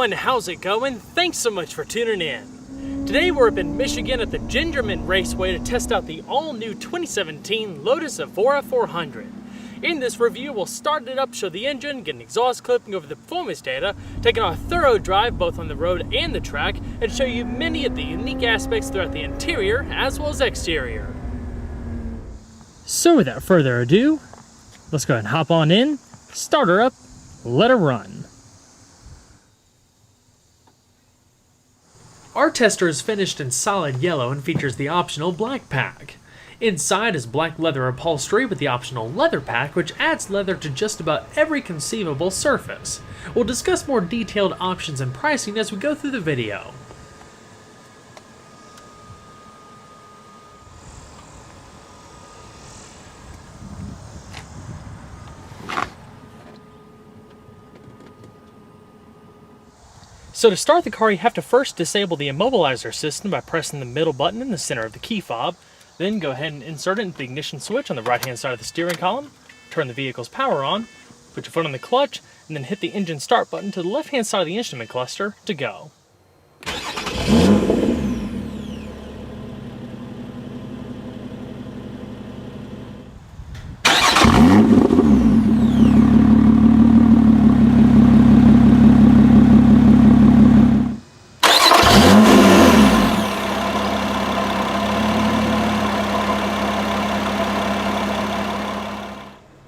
everyone, how's it going? Thanks so much for tuning in. Today we're up in Michigan at the Gingerman Raceway to test out the all-new 2017 Lotus Evora 400. In this review, we'll start it up, show the engine, get an exhaust clip, and go over the performance data, taking a thorough drive both on the road and the track, and show you many of the unique aspects throughout the interior as well as exterior. So without further ado, let's go ahead and hop on in, start her up, let her run. Our tester is finished in solid yellow and features the optional black pack. Inside is black leather upholstery with the optional leather pack, which adds leather to just about every conceivable surface. We'll discuss more detailed options and pricing as we go through the video. So to start the car, you have to first disable the immobilizer system by pressing the middle button in the center of the key fob. Then go ahead and insert it into the ignition switch on the right hand side of the steering column, turn the vehicle's power on, put your foot on the clutch, and then hit the engine start button to the left hand side of the instrument cluster to go.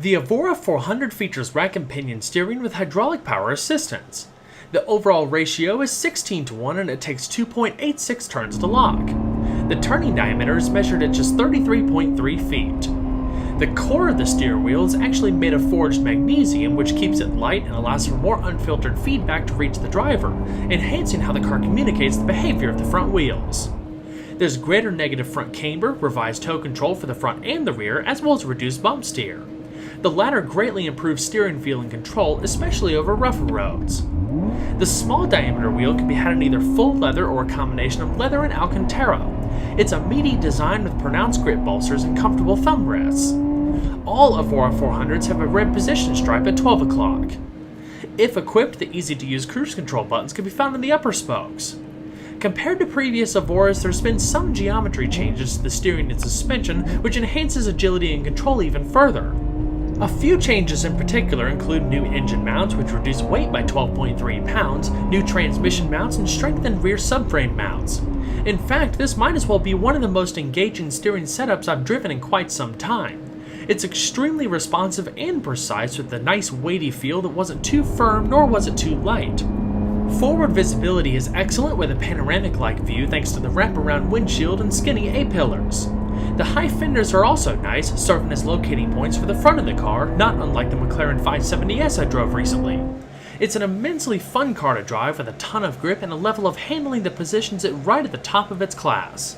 The Evora 400 features rack and pinion steering with hydraulic power assistance. The overall ratio is 16:1 and it takes 2.86 turns to lock. The turning diameter is measured at just 33.3 feet. The core of the steering wheel is actually made of forged magnesium, which keeps it light and allows for more unfiltered feedback to reach the driver, enhancing how the car communicates the behavior of the front wheels. There's greater negative front camber, revised tow control for the front and the rear, as well as reduced bump steer. The latter greatly improves steering feel and control, especially over rougher roads. The small diameter wheel can be had in either full leather or a combination of leather and Alcantara. It's a meaty design with pronounced grip bolsters and comfortable thumb rests. All Evora 400s have a red position stripe at 12 o'clock. If equipped, the easy-to-use cruise control buttons can be found in the upper spokes. Compared to previous Evoras, there's been some geometry changes to the steering and suspension, which enhances agility and control even further. A few changes in particular include new engine mounts, which reduce weight by 12.3 pounds, new transmission mounts, and strengthened rear subframe mounts. In fact, this might as well be one of the most engaging steering setups I've driven in quite some time. It's extremely responsive and precise with a nice weighty feel that wasn't too firm nor was it too light. Forward visibility is excellent with a panoramic-like view thanks to the wraparound windshield and skinny A-pillars. The high fenders are also nice, serving as locating points for the front of the car, not unlike the McLaren 570S I drove recently. It's an immensely fun car to drive with a ton of grip and a level of handling that positions it right at the top of its class.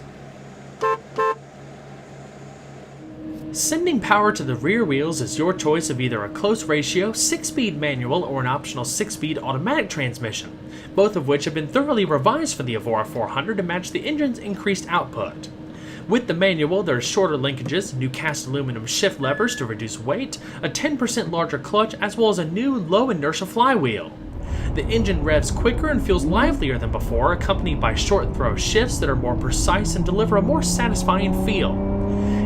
Sending power to the rear wheels is your choice of either a close ratio, 6-speed manual, or an optional 6-speed automatic transmission, both of which have been thoroughly revised for the Evora 400 to match the engine's increased output. With the manual, there are shorter linkages, new cast aluminum shift levers to reduce weight, a 10% larger clutch, as well as a new low inertia flywheel. The engine revs quicker and feels livelier than before, accompanied by short throw shifts that are more precise and deliver a more satisfying feel.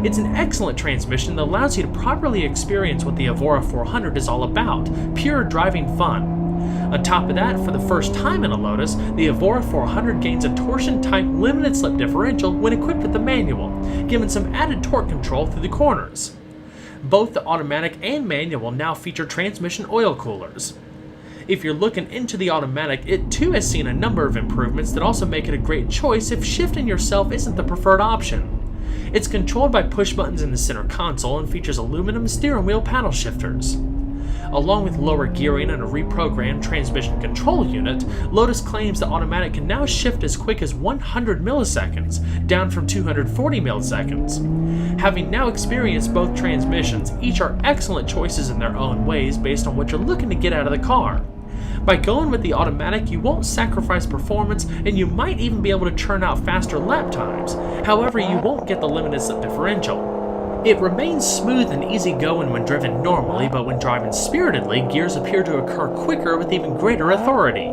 It's an excellent transmission that allows you to properly experience what the Evora 400 is all about, pure driving fun. On top of that, for the first time in a Lotus, the Evora 400 gains a torsion-type limited slip differential when equipped with the manual, giving some added torque control through the corners. Both the automatic and manual now feature transmission oil coolers. If you're looking into the automatic, it too has seen a number of improvements that also make it a great choice if shifting yourself isn't the preferred option. It's controlled by push buttons in the center console and features aluminum steering wheel paddle shifters. Along with lower gearing and a reprogrammed transmission control unit, Lotus claims the automatic can now shift as quick as 100 milliseconds, down from 240 milliseconds. Having now experienced both transmissions, each are excellent choices in their own ways based on what you're looking to get out of the car. By going with the automatic, you won't sacrifice performance, and you might even be able to churn out faster lap times. However, you won't get the limited slip differential. It remains smooth and easygoing when driven normally, but when driving spiritedly, gears appear to occur quicker with even greater authority.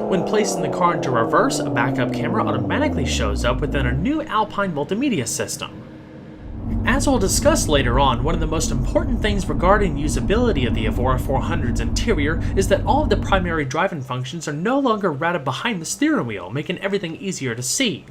When placing the car into reverse, a backup camera automatically shows up within a new Alpine multimedia system. As we'll discuss later on, one of the most important things regarding usability of the Evora 400's interior is that all of the primary driving functions are no longer routed behind the steering wheel, making everything easier to see.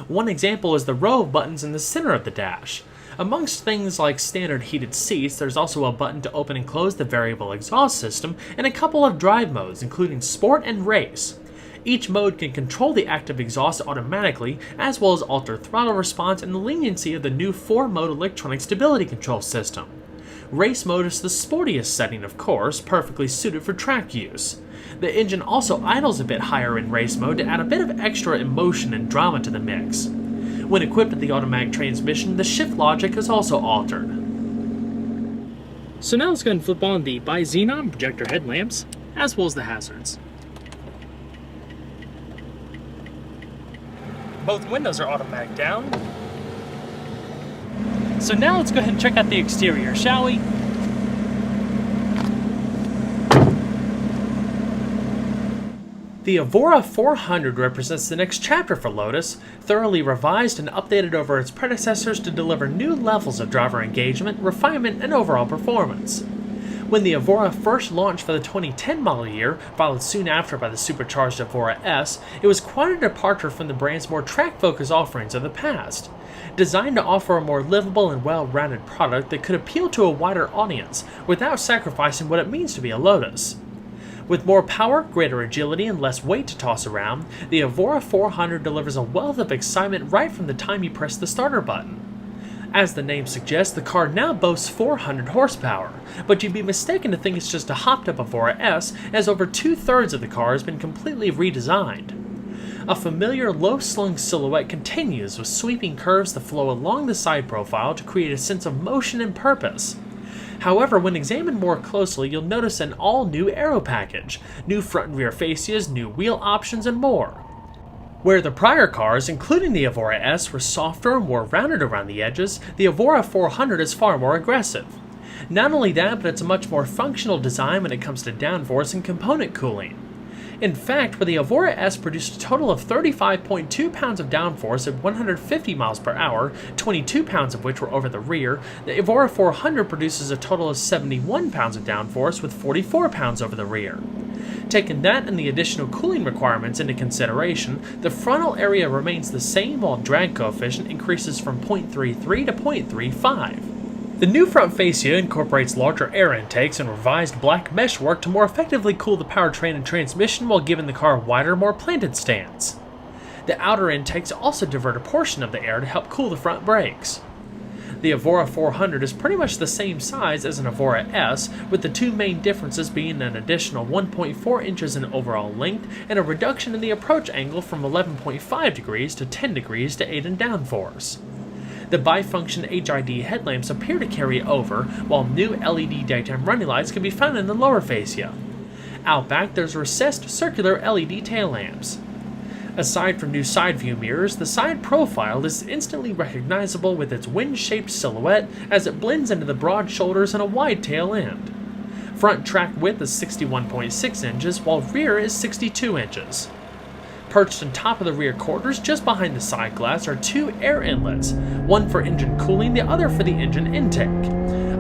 One example is the row of buttons in the center of the dash. Amongst things like standard heated seats, there's also a button to open and close the variable exhaust system, and a couple of drive modes, including Sport and Race. Each mode can control the active exhaust automatically, as well as alter throttle response and the leniency of the new 4-mode electronic stability control system. Race mode is the sportiest setting, of course, perfectly suited for track use. The engine also idles a bit higher in race mode to add a bit of extra emotion and drama to the mix. When equipped with the automatic transmission, the shift logic is also altered. So now let's go ahead and flip on the bi-xenon projector headlamps, as well as the hazards. Both windows are automatic down. So now let's go ahead and check out the exterior, shall we? The Evora 400 represents the next chapter for Lotus, thoroughly revised and updated over its predecessors to deliver new levels of driver engagement, refinement, and overall performance. When the Evora first launched for the 2010 model year, followed soon after by the supercharged Evora S, it was quite a departure from the brand's more track-focused offerings of the past. Designed to offer a more livable and well-rounded product that could appeal to a wider audience, without sacrificing what it means to be a Lotus. With more power, greater agility, and less weight to toss around, the Evora 400 delivers a wealth of excitement right from the time you press the starter button. As the name suggests, the car now boasts 400 horsepower, but you'd be mistaken to think it's just a hopped-up Evora S, as over 2/3 of the car has been completely redesigned. A familiar low-slung silhouette continues with sweeping curves that flow along the side profile to create a sense of motion and purpose. However, when examined more closely, you'll notice an all-new aero package, new front and rear fascias, new wheel options, and more. Where the prior cars, including the Evora S, were softer and more rounded around the edges, the Evora 400 is far more aggressive. Not only that, but it's a much more functional design when it comes to downforce and component cooling. In fact, where the Evora S produced a total of 35.2 pounds of downforce at 150 miles per hour, 22 pounds of which were over the rear, the Evora 400 produces a total of 71 pounds of downforce with 44 pounds over the rear. Taking that and the additional cooling requirements into consideration, the frontal area remains the same while drag coefficient increases from 0.33 to 0.35. The new front fascia incorporates larger air intakes and revised black meshwork to more effectively cool the powertrain and transmission while giving the car a wider, more planted stance. The outer intakes also divert a portion of the air to help cool the front brakes. The Evora 400 is pretty much the same size as an Evora S, with the two main differences being an additional 1.4 inches in overall length and a reduction in the approach angle from 11.5 degrees to 10 degrees to aid in downforce. The bifunction HID headlamps appear to carry over, while new LED daytime running lights can be found in the lower fascia. Out back, there's recessed circular LED tail lamps. Aside from new side view mirrors, the side profile is instantly recognizable with its wind-shaped silhouette as it blends into the broad shoulders and a wide tail end. Front track width is 61.6 inches, while rear is 62 inches. Perched on top of the rear quarters, just behind the side glass, are two air inlets, one for engine cooling, the other for the engine intake.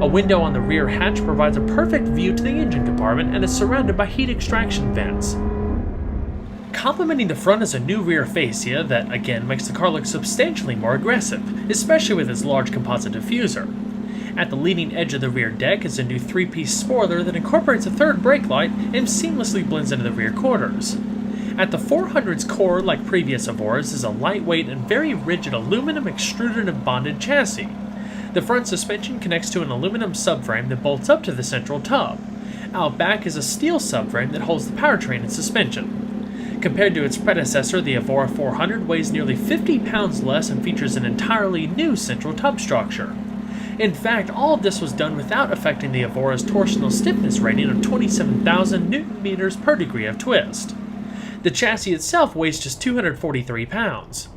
A window on the rear hatch provides a perfect view to the engine compartment and is surrounded by heat extraction vents. Complementing the front is a new rear fascia that, again, makes the car look substantially more aggressive, especially with its large composite diffuser. At the leading edge of the rear deck is a new 3-piece spoiler that incorporates a third brake light and seamlessly blends into the rear quarters. At the 400's core, like previous Evoras, is a lightweight and very rigid aluminum extruded and bonded chassis. The front suspension connects to an aluminum subframe that bolts up to the central tub. Out back is a steel subframe that holds the powertrain and suspension. Compared to its predecessor, the Evora 400 weighs nearly 50 pounds less and features an entirely new central tub structure. In fact, all of this was done without affecting the Evora's torsional stiffness rating of 27,000 Nm per degree of twist. The chassis itself weighs just 243 pounds.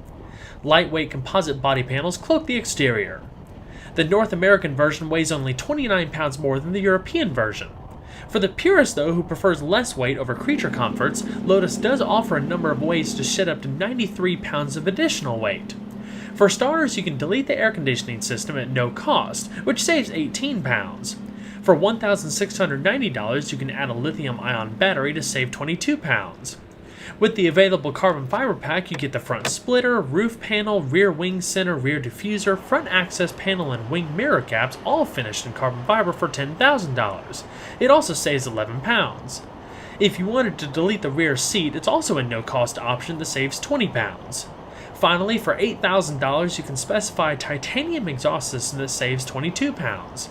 Lightweight composite body panels cloak the exterior. The North American version weighs only 29 pounds more than the European version. For the purist, though, who prefers less weight over creature comforts, Lotus does offer a number of ways to shed up to 93 pounds of additional weight. For starters, you can delete the air conditioning system at no cost, which saves 18 pounds. For $1,690, you can add a lithium-ion battery to save 22 pounds. With the available carbon fiber pack, you get the front splitter, roof panel, rear wing center, rear diffuser, front access panel, and wing mirror caps, all finished in carbon fiber for $10,000. It also saves 11 pounds. If you wanted to delete the rear seat, it's also a no-cost option that saves 20 pounds. Finally, for $8,000, you can specify a titanium exhaust system that saves 22 pounds.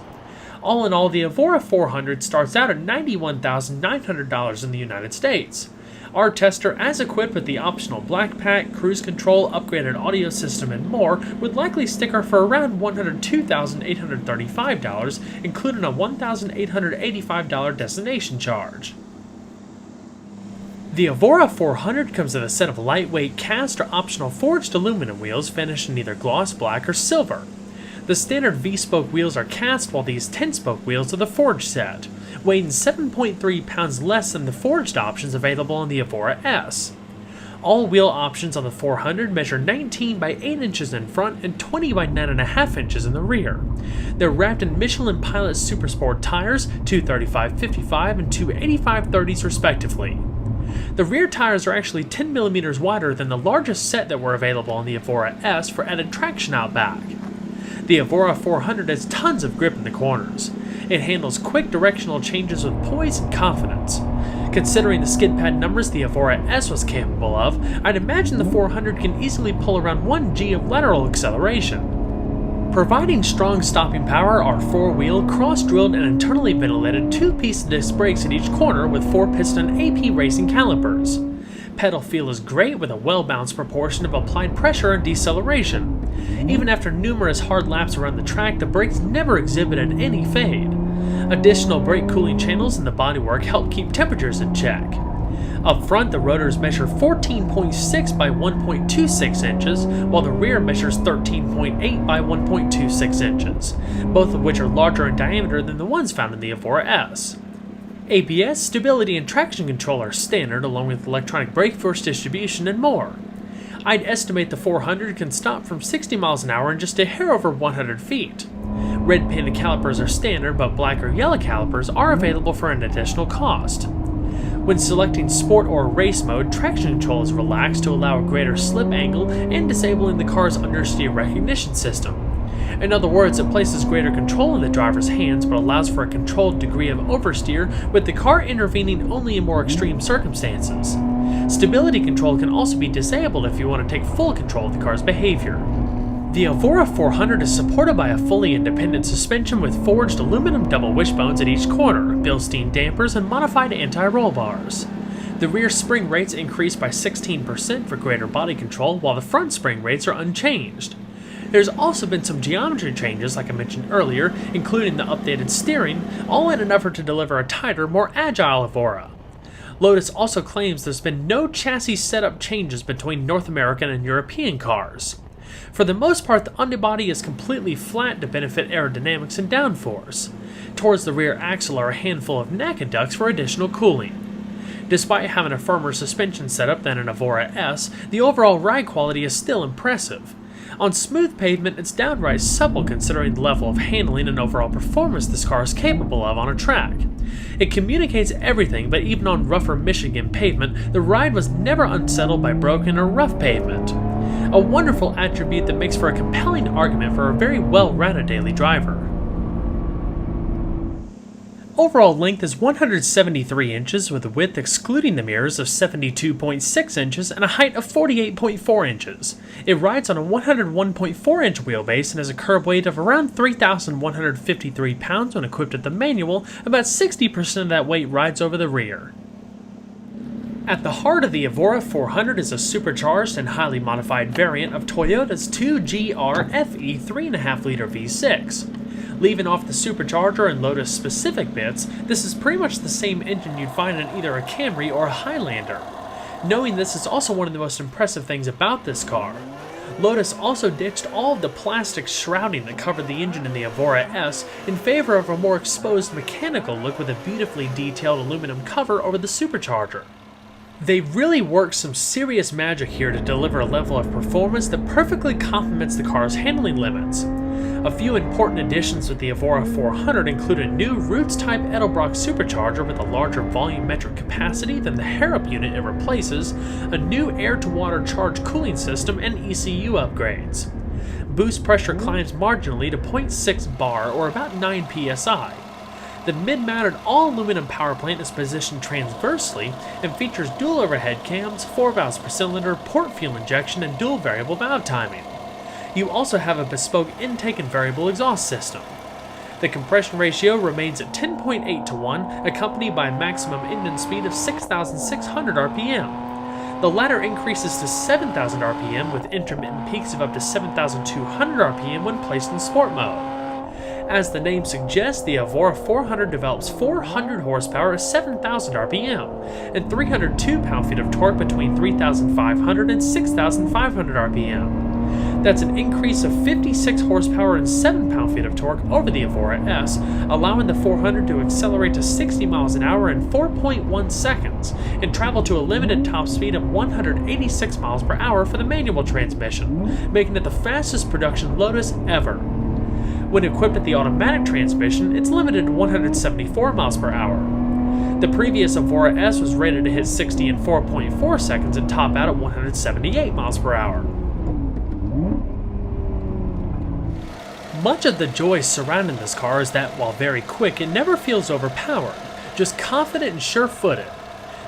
All in all, the Evora 400 starts out at $91,900 in the United States. Our tester, as equipped with the optional black pack, cruise control, upgraded audio system, and more, would likely stick her for around $102,835, including a $1,885 destination charge. The Evora 400 comes with a set of lightweight cast or optional forged aluminum wheels finished in either gloss black or silver. The standard V-spoke wheels are cast, while these 10-spoke wheels are the forged set, weighing 7.3 pounds less than the forged options available on the Evora S. All wheel options on the 400 measure 19 by 8 inches in front and 20 by 9.5 inches in the rear. They're wrapped in Michelin Pilot Supersport tires, 235/55 and 285/30s respectively. The rear tires are actually 10 millimeters wider than the largest set that were available on the Evora S for added traction out back. The Evora 400 has tons of grip in the corners. It handles quick directional changes with poise and confidence. Considering the skid pad numbers the Evora S was capable of, I'd imagine the 400 can easily pull around 1 G of lateral acceleration. Providing strong stopping power are 4-wheel, cross-drilled and internally ventilated 2-piece disc brakes at each corner with 4-piston AP racing calipers. Pedal feel is great with a well-balanced proportion of applied pressure and deceleration. Even after numerous hard laps around the track, the brakes never exhibited any fade. Additional brake cooling channels in the bodywork help keep temperatures in check. Up front, the rotors measure 14.6 by 1.26 inches, while the rear measures 13.8 by 1.26 inches, both of which are larger in diameter than the ones found in the Evora S. ABS, stability, and traction control are standard, along with electronic brake force distribution and more. I'd estimate the 400 can stop from 60 miles an hour in just a hair over 100 feet. Red painted calipers are standard, but black or yellow calipers are available for an additional cost. When selecting sport or race mode, traction control is relaxed to allow a greater slip angle and disabling the car's understeer recognition system. In other words, it places greater control in the driver's hands but allows for a controlled degree of oversteer, with the car intervening only in more extreme circumstances. Stability control can also be disabled if you want to take full control of the car's behavior. The Evora 400 is supported by a fully independent suspension with forged aluminum double wishbones at each corner, Bilstein dampers, and modified anti-roll bars. The rear spring rates increase by 16% for greater body control, while the front spring rates are unchanged. There's also been some geometry changes, like I mentioned earlier, including the updated steering, all in an effort to deliver a tighter, more agile Evora. Lotus also claims there's been no chassis setup changes between North American and European cars. For the most part, the underbody is completely flat to benefit aerodynamics and downforce. Towards the rear axle are a handful of NACA ducts for additional cooling. Despite having a firmer suspension setup than an Evora S, the overall ride quality is still impressive. On smooth pavement, it's downright supple considering the level of handling and overall performance this car is capable of on a track. It communicates everything, but even on rougher Michigan pavement, the ride was never unsettled by broken or rough pavement. A wonderful attribute that makes for a compelling argument for a very well-rounded daily driver. Overall length is 173 inches with a width excluding the mirrors of 72.6 inches and a height of 48.4 inches. It rides on a 101.4 inch wheelbase and has a curb weight of around 3,153 pounds when equipped with the manual. About 60% of that weight rides over the rear. At the heart of the Evora 400 is a supercharged and highly modified variant of Toyota's 2GR FE 3.5-liter V6. Leaving off the supercharger and Lotus specific bits, this is pretty much the same engine you'd find in either a Camry or a Highlander. Knowing this is also one of the most impressive things about this car. Lotus also ditched all of the plastic shrouding that covered the engine in the Evora S in favor of a more exposed mechanical look with a beautifully detailed aluminum cover over the supercharger. They really worked some serious magic here to deliver a level of performance that perfectly complements the car's handling limits. A few important additions with the Evora 400 include a new Roots-type Edelbrock supercharger with a larger volumetric capacity than the Harrop unit it replaces, a new air-to-water charge cooling system, and ECU upgrades. Boost pressure climbs marginally to 0.6 bar or about 9 psi. The mid-mounted all-aluminum power plant is positioned transversely and features dual overhead cams, 4 valves per cylinder, port fuel injection, and dual variable valve timing. You also have a bespoke intake and variable exhaust system. The compression ratio remains at 10.8 to 1, accompanied by a maximum engine speed of 6,600 RPM. The latter increases to 7,000 RPM with intermittent peaks of up to 7,200 RPM when placed in sport mode. As the name suggests, the Evora 400 develops 400 horsepower at 7,000 RPM and 302 pound-feet of torque between 3,500 and 6,500 RPM. That's an increase of 56 horsepower and 7 pound-feet of torque over the Evora S, allowing the 400 to accelerate to 60 miles an hour in 4.1 seconds and travel to a limited top speed of 186 miles per hour for the manual transmission, making it the fastest production Lotus ever. When equipped with the automatic transmission, it's limited to 174 miles per hour. The previous Evora S was rated to hit 60 in 4.4 seconds and top out at 178 miles per hour. Much of the joy surrounding this car is that, while very quick, it never feels overpowered, just confident and sure-footed.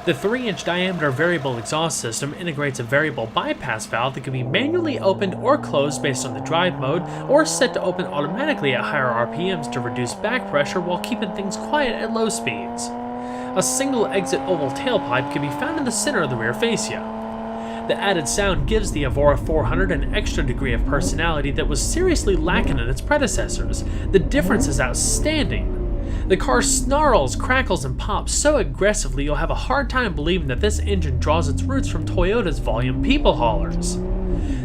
The 3-inch diameter variable exhaust system integrates a variable bypass valve that can be manually opened or closed based on the drive mode, or set to open automatically at higher RPMs to reduce back pressure while keeping things quiet at low speeds. A single exit oval tailpipe can be found in the center of the rear fascia. The added sound gives the Evora 400 an extra degree of personality that was seriously lacking in its predecessors. The difference is outstanding. The car snarls, crackles, and pops so aggressively you'll have a hard time believing that this engine draws its roots from Toyota's volume people haulers.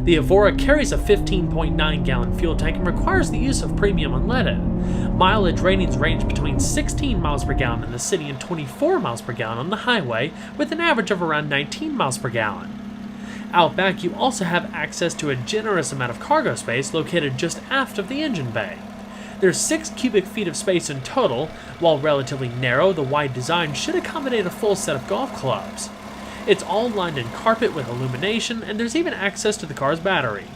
The Evora carries a 15.9-gallon fuel tank and requires the use of premium unleaded. Mileage ratings range between 16 miles per gallon in the city and 24 miles per gallon on the highway, with an average of around 19 miles per gallon. Out back, you also have access to a generous amount of cargo space located just aft of the engine bay. There's 6 cubic feet of space in total. While relatively narrow, the wide design should accommodate a full set of golf clubs. It's all lined in carpet with illumination, and there's even access to the car's battery.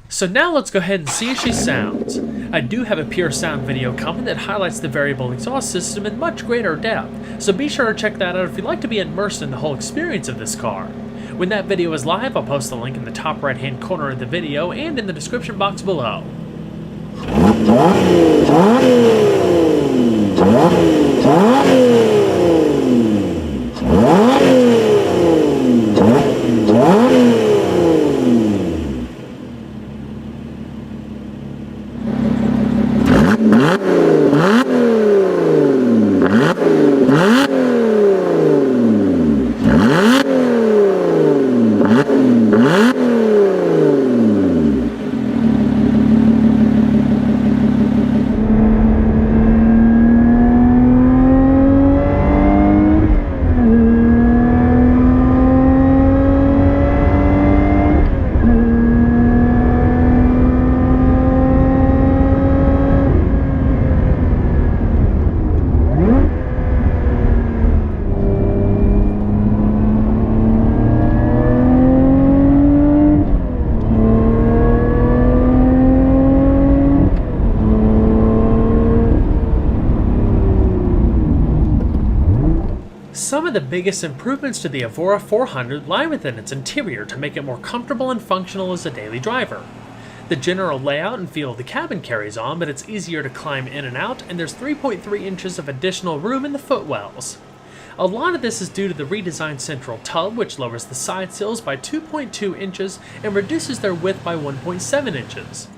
So now let's go ahead and see how she sounds. I do have a pure sound video coming that highlights the variable exhaust system in much greater depth, so be sure to check that out if you'd like to be immersed in the whole experience of this car. When that video is live, I'll post the link in the top right hand corner of the video and in the description box below. Some of the biggest improvements to the Evora 400 lie within its interior to make it more comfortable and functional as a daily driver. The general layout and feel of the cabin carries on, but it's easier to climb in and out, and there's 3.3 inches of additional room in the footwells. A lot of this is due to the redesigned central tub, which lowers the side sills by 2.2 inches and reduces their width by 1.7 inches.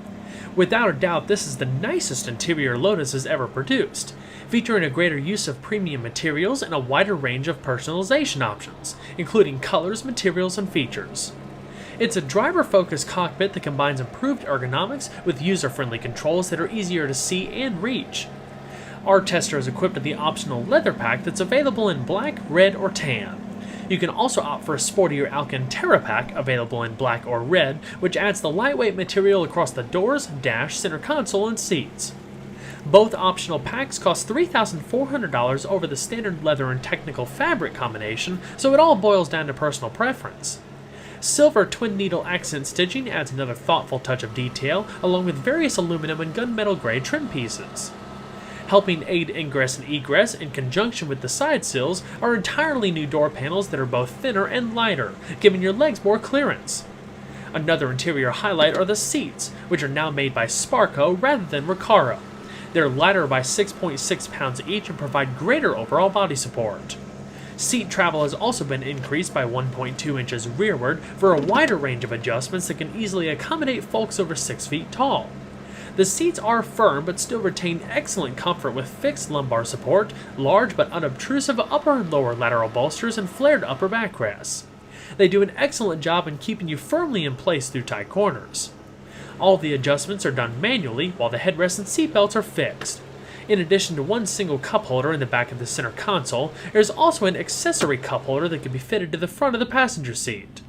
Without a doubt, this is the nicest interior Lotus has ever produced, featuring a greater use of premium materials and a wider range of personalization options, including colors, materials, and features. It's a driver-focused cockpit that combines improved ergonomics with user-friendly controls that are easier to see and reach. Our tester is equipped with the optional leather pack that's available in black, red, or tan. You can also opt for a sportier Alcantara pack available in black or red, which adds the lightweight material across the doors, dash, center console, and seats. Both optional packs cost $3,400 over the standard leather and technical fabric combination, so it all boils down to personal preference. Silver twin needle accent stitching adds another thoughtful touch of detail, along with various aluminum and gunmetal gray trim pieces. Helping aid ingress and egress in conjunction with the side sills are entirely new door panels that are both thinner and lighter, giving your legs more clearance. Another interior highlight are the seats, which are now made by Sparco rather than Recaro. They're lighter by 6.6 pounds each and provide greater overall body support. Seat travel has also been increased by 1.2 inches rearward for a wider range of adjustments that can easily accommodate folks over 6 feet tall. The seats are firm but still retain excellent comfort with fixed lumbar support, large but unobtrusive upper and lower lateral bolsters, and flared upper backrests. They do an excellent job in keeping you firmly in place through tight corners. All the adjustments are done manually, while the headrests and seatbelts are fixed. In addition to one single cup holder in the back of the center console, there's also an accessory cup holder that can be fitted to the front of the passenger seat.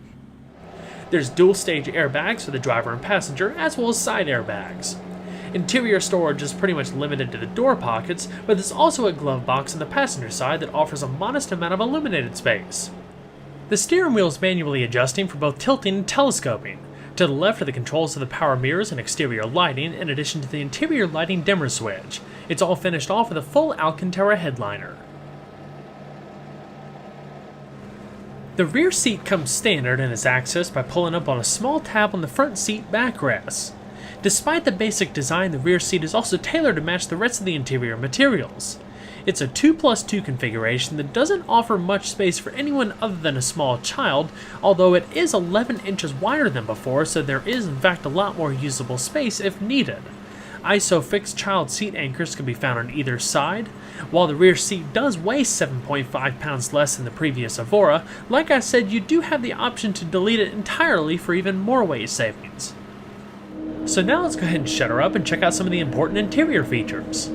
There's dual-stage airbags for the driver and passenger, as well as side airbags. Interior storage is pretty much limited to the door pockets, but there's also a glove box on the passenger side that offers a modest amount of illuminated space. The steering wheel is manually adjusting for both tilting and telescoping. To the left are the controls of the power mirrors and exterior lighting, in addition to the interior lighting dimmer switch. It's all finished off with a full Alcantara headliner. The rear seat comes standard and is accessed by pulling up on a small tab on the front seat backrests. Despite the basic design, the rear seat is also tailored to match the rest of the interior materials. It's a 2+2 configuration that doesn't offer much space for anyone other than a small child, although it is 11 inches wider than before, so there is in fact a lot more usable space if needed. ISOFIX child seat anchors can be found on either side. While the rear seat does weigh 7.5 pounds less than the previous Evora, like I said, you do have the option to delete it entirely for even more weight savings. So now let's go ahead and shut her up and check out some of the important interior features.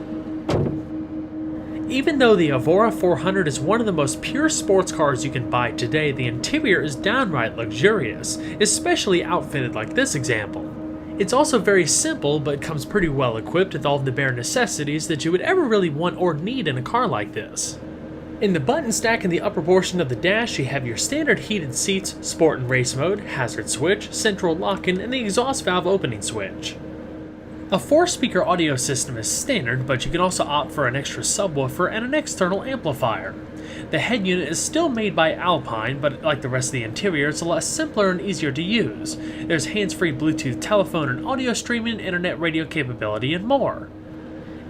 Even though the Evora 400 is one of the most pure sports cars you can buy today, the interior is downright luxurious, especially outfitted like this example. It's also very simple, but comes pretty well equipped with all of the bare necessities that you would ever really want or need in a car like this. In the button stack in the upper portion of the dash, you have your standard heated seats, sport and race mode, hazard switch, central lock-in, and the exhaust valve opening switch. A 4-speaker audio system is standard, but you can also opt for an extra subwoofer and an external amplifier. The head unit is still made by Alpine, but like the rest of the interior, it's a lot simpler and easier to use. There's hands-free Bluetooth telephone and audio streaming, internet radio capability, and more.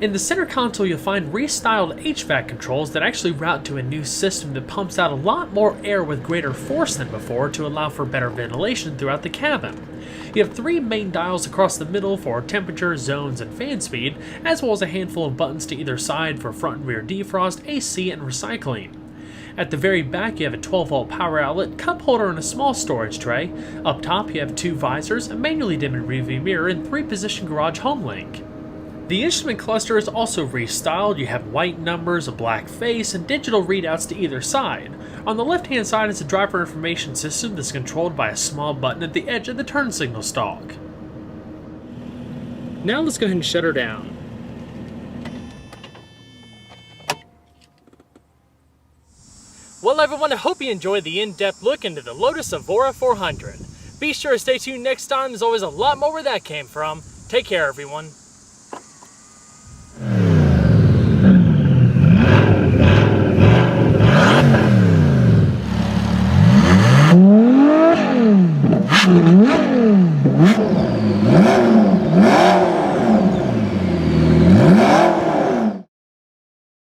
In the center console, you'll find restyled HVAC controls that actually route to a new system that pumps out a lot more air with greater force than before to allow for better ventilation throughout the cabin. You have 3 main dials across the middle for temperature, zones, and fan speed, as well as a handful of buttons to either side for front and rear defrost, AC, and recycling. At the very back, you have a 12-volt power outlet, cup holder, and a small storage tray. Up top, you have 2 visors, a manually dimming rearview mirror, and 3-position garage home link. The instrument cluster is also restyled. You have white numbers, a black face, and digital readouts to either side. On the left-hand side is a driver information system that's controlled by a small button at the edge of the turn signal stalk. Now let's go ahead and shut her down. Well everyone, I hope you enjoyed the in-depth look into the Lotus Evora 400. Be sure to stay tuned next time, there's always a lot more where that came from. Take care everyone.